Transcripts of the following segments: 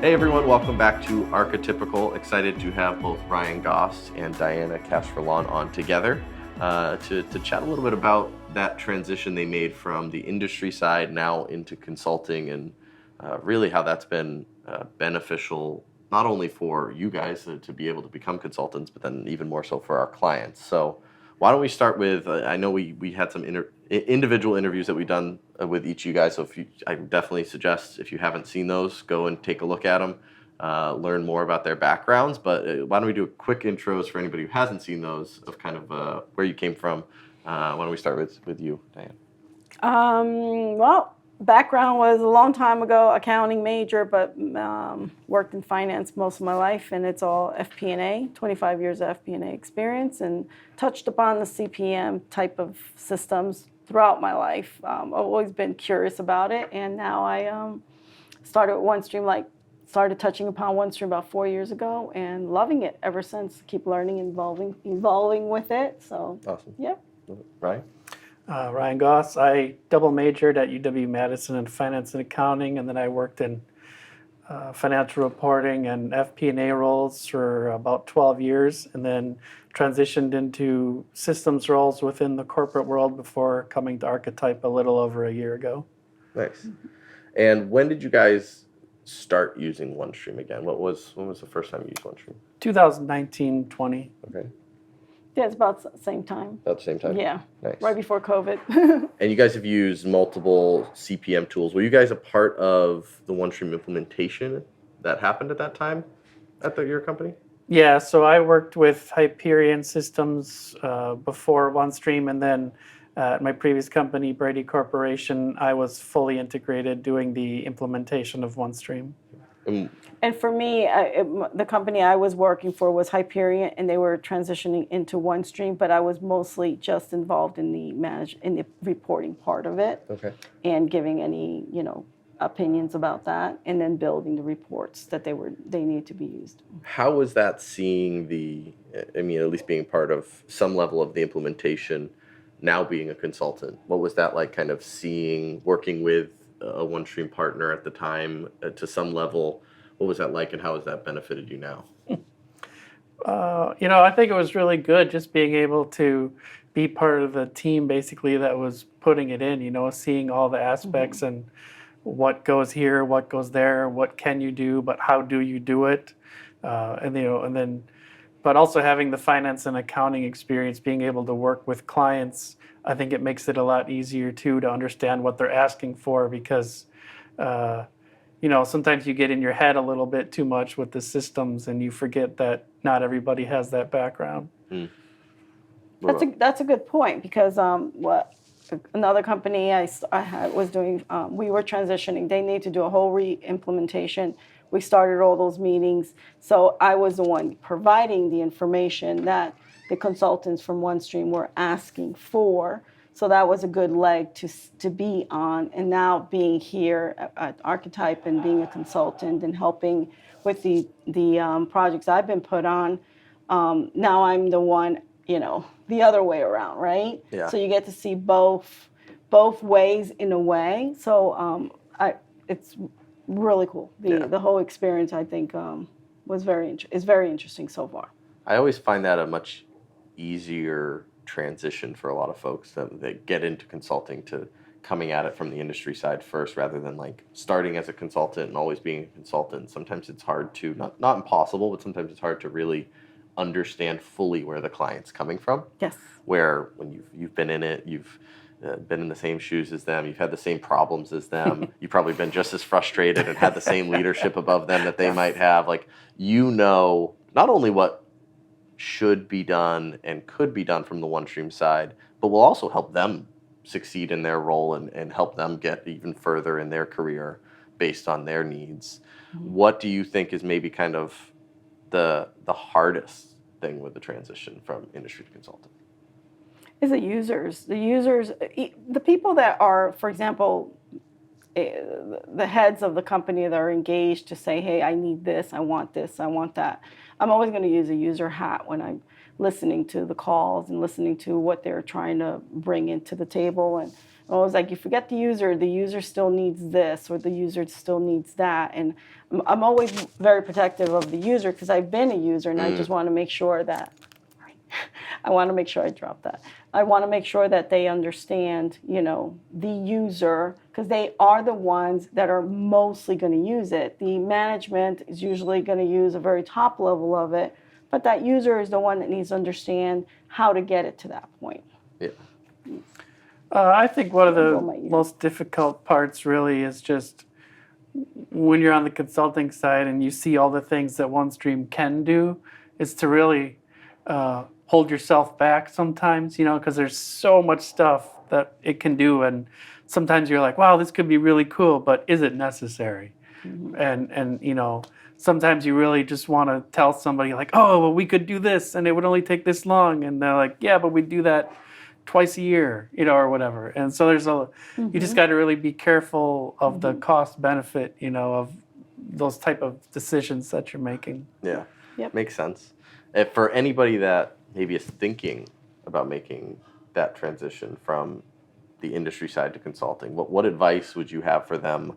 Hey everyone, welcome back to Archetypical. Excited to have both Ryan Goss and Diana Castrellon on together to chat a little bit about that transition they made from the industry side now into consulting and really how that's been beneficial not only for you guys to be able to become consultants, but then even more so for our clients. So why don't we start with, I know we had some individual interviews that we've done with each of you guys, so I definitely suggest if you haven't seen those, go and take a look at them, learn more about their backgrounds, but why don't we do a quick intros for anybody who hasn't seen those of kind of where you came from. Why don't we start with you, Diane? Well, background was a long time ago, accounting major, but worked in finance most of my life, and it's all FP&A, 25 years of FP&A experience, and touched upon the CPM type of systems throughout my life. I've always been curious about it, and now I started with OneStream, started touching upon OneStream about 4 years ago, and loving it ever since. Keep learning and evolving with it. So, Awesome. Yeah. Ryan? Ryan Goss. I double majored at UW-Madison in finance and accounting, and then I worked in financial reporting and FP&A roles for about 12 years, and then transitioned into systems roles within the corporate world before coming to Archetype a little over a year ago. Nice. And when did you guys start using OneStream again? When was the first time you used OneStream? 2019-20. Okay. Yeah, it's about the same time. About the same time? Yeah, Nice. right before COVID. And you guys have used multiple CPM tools. Were you guys a part of the OneStream implementation that happened at that time at your company? Yeah, so I worked with Hyperion Systems before OneStream, and then at my previous company, Brady Corporation, I was fully integrated doing the implementation of OneStream. And for me, the company I was working for was Hyperion, and they were transitioning into OneStream, but I was mostly just involved in the reporting part of it. Okay. And giving any, opinions about that, and then building the reports that they need to be used. How was that seeing at least being part of some level of the implementation, now being a consultant? What was that like, kind of working with a OneStream partner at the time to some level? What was that like, and how has that benefited you now? I think it was really good just being able to be part of the team basically that was putting it in, seeing all the aspects and what goes here, what goes there, what can you do, but how do you do it? But also having the finance and accounting experience, being able to work with clients, I think it makes it a lot easier too to understand what they're asking for, because sometimes you get in your head a little bit too much with the systems and you forget that not everybody has that background. That's a good point, because another company I was doing, we were transitioning. They need to do a whole re-implementation. We started all those meetings. So I was the one providing the information that the consultants from OneStream were asking for. So that was a good leg to be on. And now being here at Archetype and being a consultant and helping with the projects I've been put on, now I'm the one, the other way around, right? Yeah. So you get to see both ways in a way. So it's really cool. The whole experience, I think, is very interesting so far. I always find that a much easier transition for a lot of folks that get into consulting to coming at it from the industry side first, rather than like starting as a consultant and always being a consultant. Sometimes it's hard to, not impossible, but sometimes it's hard to really understand fully where the client's coming from. Yes. Where when you've been in it, you've been in the same shoes as them, you've had the same problems as them, you've probably been just as frustrated and had the same leadership above them that they might have. Like, not only what should be done and could be done from the OneStream side, but will also help them succeed in their role and help them get even further in their career based on their needs. What do you think is maybe kind of the hardest thing with the transition from industry to consulting? Is the users, the people that are, for example, the heads of the company that are engaged to say, hey, I need this, I want that. I'm always going to use a user hat when I'm listening to the calls and listening to what they're trying to bring into the table. And I'm always like, you forget the user still needs this, or the user still needs that. And I'm always very protective of the user because I've been a user, and I just want to make sure that, I want to make sure I drop that. I want to make sure that they understand, the user, because they are the ones that are mostly going to use it. The management is usually going to use a very top level of it, but that user is the one that needs to understand how to get it to that point. Yeah. I think one of the most difficult parts really is just when you're on the consulting side and you see all the things that OneStream can do, is to really hold yourself back sometimes, because there's so much stuff that it can do, and sometimes you're like, wow, this could be really cool, but is it necessary? And sometimes you really just want to tell somebody like, oh, well, we could do this and it would only take this long, and they're like, yeah, but we do that twice a year, or whatever. And so you just got to really be careful of the cost benefit, of those type of decisions that you're making. Yeah. Yep. Makes sense. If for anybody that maybe is thinking about making that transition from the industry side to consulting, what advice would you have for them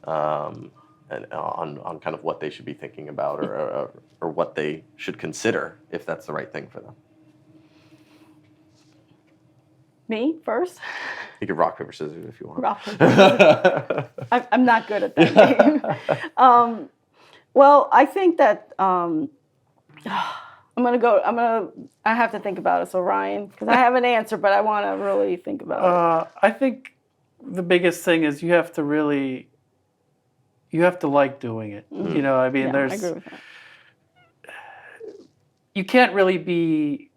and on kind of what they should be thinking about or what they should consider if that's the right thing for them? Me first? You could rock, paper, scissors if you want. Rock, paper, scissors. I'm not good at that game. Well, I think that I have to think about it. So Ryan, because I have an answer, but I want to really think about it. I think the biggest thing is you have to like doing it. Mm-hmm. I agree with that. You can't really be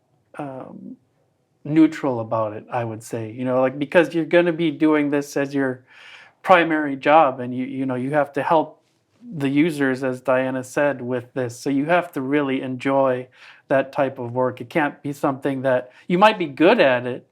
neutral about it, I would say, because you're going to be doing this as your primary job, and you have to help the users, as Diana said, with this. So you have to really enjoy that type of work. It can't be something that you might be good at it.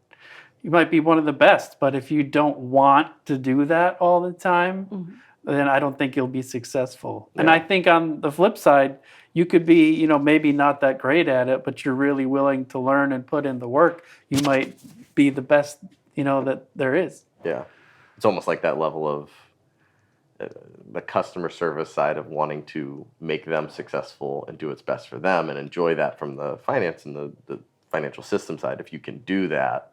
You might be one of the best, but if you don't want to do that all the time, then I don't think you'll be successful. Yeah. And I think on the flip side, you could be, maybe not that great at it, but you're really willing to learn and put in the work. You might be the best, that there is. Yeah. It's almost like that level of the customer service side of wanting to make them successful and do what's best for them and enjoy that from the finance and the financial system side. If you can do that,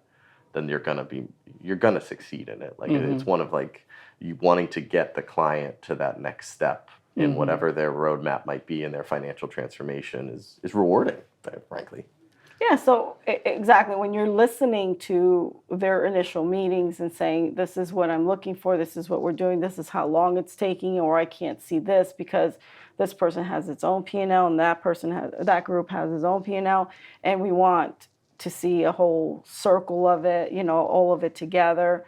then you're gonna succeed in it. Like it's one of like you wanting to get the client to that next step in whatever their roadmap might be in their financial transformation is rewarding, frankly. Yeah, so exactly. When you're listening to their initial meetings and saying, this is what I'm looking for, this is what we're doing, this is how long it's taking, or I can't see this because this person has its own P&L and that group has its own P&L, and we want to see a whole circle of it, all of it together.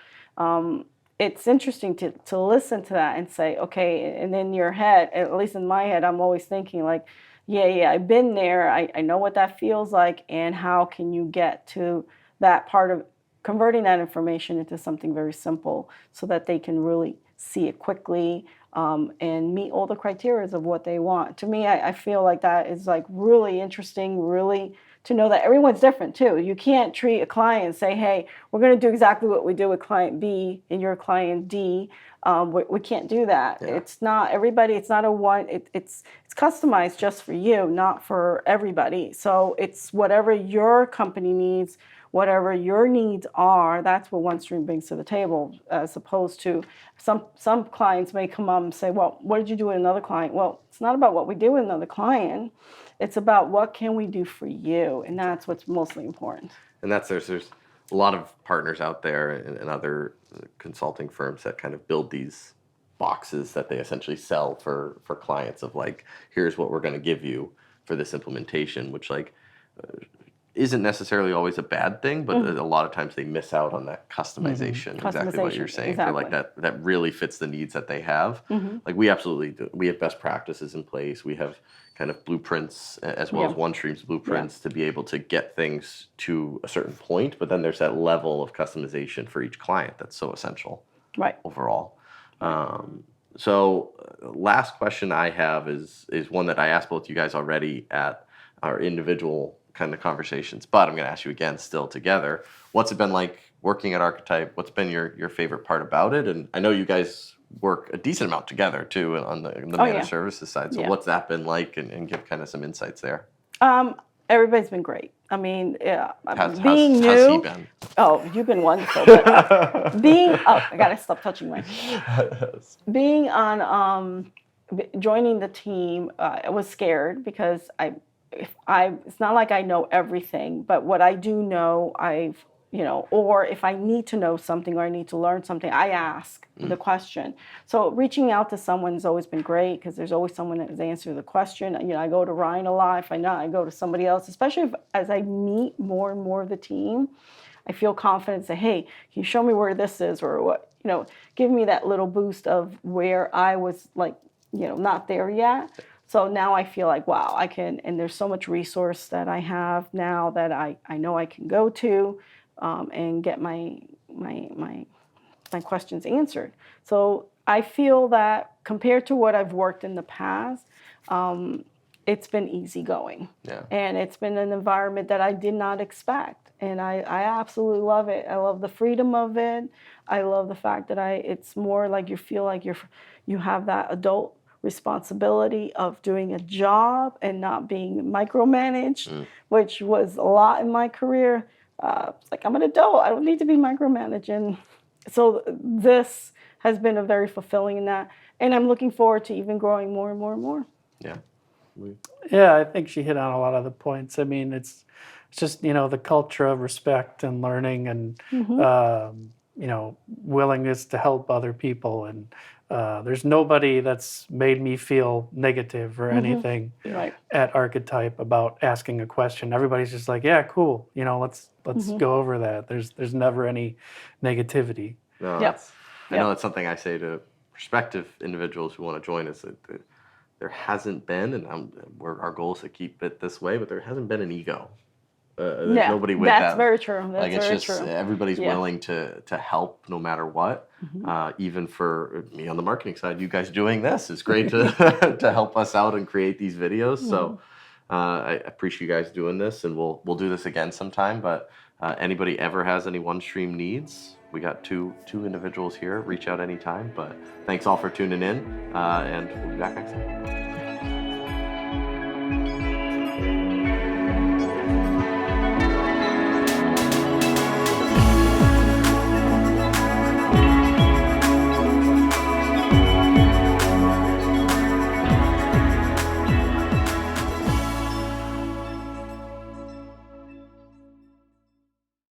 It's interesting to listen to that and say, okay, and in your head, at least in my head, I'm always thinking like, yeah, I've been there. I know what that feels like, and how can you get to that part of converting that information into something very simple so that they can really see it quickly and meet all the criteria of what they want. To me, I feel like that is like really interesting, really to know that everyone's different too. You can't treat a client and say, hey, we're going to do exactly what we do with client B and your client D. We can't do that. Yeah. It's not everybody. It's not a one. It's customized just for you, not for everybody. So it's whatever your company needs, whatever your needs are. That's what OneStream brings to the table, as opposed to some clients may come up and say, well, what did you do with another client? Well, it's not about what we do with another client. It's about what can we do for you, and that's what's mostly important. And there's a lot of partners out there and other consulting firms that kind of build these boxes that they essentially sell for clients of like, here's what we're going to give you for this implementation, which like isn't necessarily always a bad thing, but a lot of times they miss out on that customization. Exactly what you're saying. Exactly. For like that really fits the needs that they have. Like we absolutely do. We have best practices in place. We have kind of blueprints as well as OneStream's blueprints to be able to get things to a certain point, but then there's that level of customization for each client that's so essential overall. So last question I have is one that I asked both you guys already at our individual kind of conversations, but I'm going to ask you again still together. What's it been like working at Archetype? What's been your favorite part about it? And I know you guys work a decent amount together too on the managed services side. So what's that been like, and give kind of some insights there. Everybody's been great. I mean, yeah, Being new. How's he been? Oh, you've been wonderful. But, I gotta stop touching my. Being on, joining the team, I was scared because it's not like I know everything, but what I do know, or if I need to know something or I need to learn something, I ask the question. So reaching out to someone's always been great because there's always someone that has answered the question. I go to Ryan a lot. If I not, I go to somebody else, especially as I meet more and more of the team, I feel confident to say, hey, can you show me where this is, or what, give me that little boost of where I was not there yet. So now I feel like, wow, I can, and there's so much resource that I have now that I know I can go to and get my questions answered. So I feel that compared to what I've worked in the past, it's been easygoing. Yeah. And it's been an environment that I did not expect. And I absolutely love it. I love the freedom of it. I love the fact that it's more like you feel like you have that adult responsibility of doing a job and not being micromanaged, which was a lot in my career. It's like, I'm an adult. I don't need to be micromanaging. So this has been a very fulfilling in that. And I'm looking forward to even growing more and more and more. Yeah. Yeah, I think she hit on a lot of the points. I mean, it's just, the culture of respect and learning and, willingness to help other people. And there's nobody that's made me feel negative or anything at Archetype about asking a question. Everybody's just like, yeah, cool. Let's go over that. There's never any negativity. No, I know that's something I say to prospective individuals who want to join us. That there hasn't been, and our goal is to keep it this way, but there hasn't been an ego. There's nobody with that. That's very true. That's it's very just true. Everybody's willing to help no matter what. Even for me on the marketing side, you guys doing this is great to to help us out and create these videos. So I appreciate you guys doing this, and we'll do this again sometime. But anybody ever has any OneStream needs, we got two individuals here. Reach out anytime. But thanks all for tuning in, and we'll be back next time.